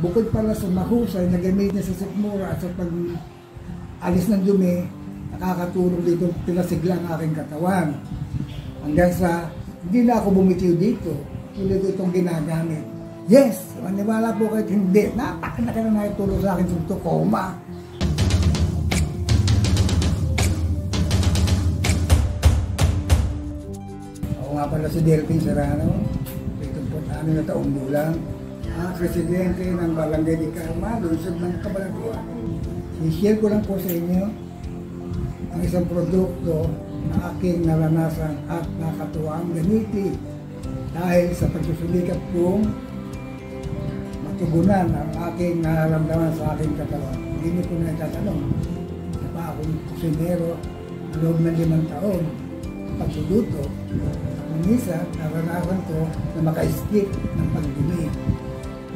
bukod pala sa mahusay na gamit niya sa sikmura at sa pag-alis ng dumi, nakakatulong dito pinasigla ang aking katawan. Hanggang sa hindi na ako bumitiw dito, tuloy ko itong ginagamit. Yes, maniwala po kahit hindi, napakalaki na naitulong sa akin sa tukoma. Ako nga pala si Delphine Serrano, 76 na taong gulang, ang presidente ng Barangay de Carma, lungsod ng Cabalagua. I-share ko lang po sa inyo ang isang produkto na aking naranasan at nakatuwang gamitin dahil sa pagsusulikat kong matugunan ang aking nararamdaman sa aking katawan. Hindi niyo po na itatanong. Isa pa akong kusinero na loob ng 5 taon. Pagluluto, minsan naranasan ko na maka-skip ng pagdumi.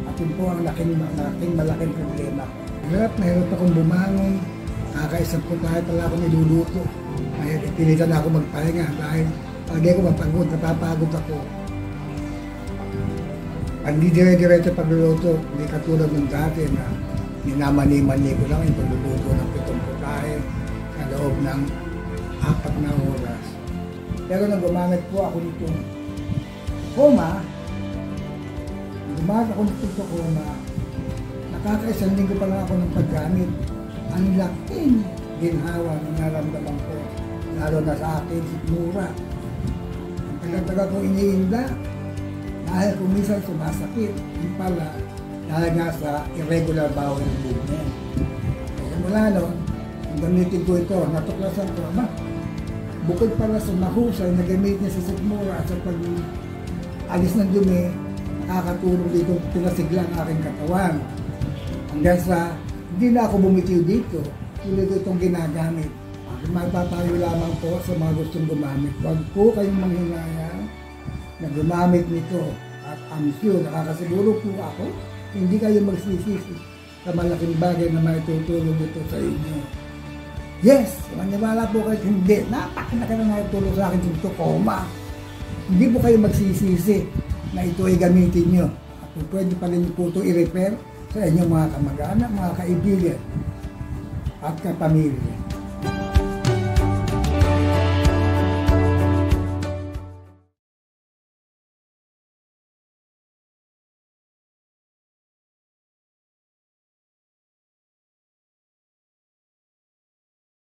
At yun po ang malaking problema. Hirap na hirap akong bumangon. Kakaisang ko kahit pala ako niluluto. Kaya pilitan ako magpahinga dahil pag di ako mapagod, napapagod ako. Hindi dire-diretso pagluluto, hindi katulad ng dati na minamani-mani ko lang yung pagluluto ng 7 putahe sa loob ng 4 na oras. Pero nang gumamit po ako nitong Coma, gumamit ako nitong Coma, nakakaisang linggo pa lang ako ng paggamit. Ang laking ginhawa na naramdaman ko, lalo na sa akin, sikmura. Ang tagal-tagal kong iniinda, dahil kung minsan sumasakit, yung pala, dahil nga sa irregular bowel movement. Kaya mula noon, ang gamitin ko ito, natuklasan ko, bukod pala sa mahusay na gamit niya sa sikmura at sa pag-alis ng dumi, nakakatulong dito pinasigla ang aking katawan. Hanggang sa hindi na ako bumitiw dito, tuloy ko itong ginagamit. Mapapayo lamang po sa mga gustong gumamit. Huwag po kayong manghinayang na gumamit nito. At I'm sure, nakakasiguro po ako, hindi kayo magsisisi sa malaking bagay na maitutulong ito sa inyo. Yes, maniwala po kahit hindi, napakalaki na naitulong sa akin sa tukoma. Hindi po kayo magsisisi na ito ay gamitin nyo. At pwede pa rin po ito i-repair sa inyong mga kamag-anak, mga kaibigan at kapamilya.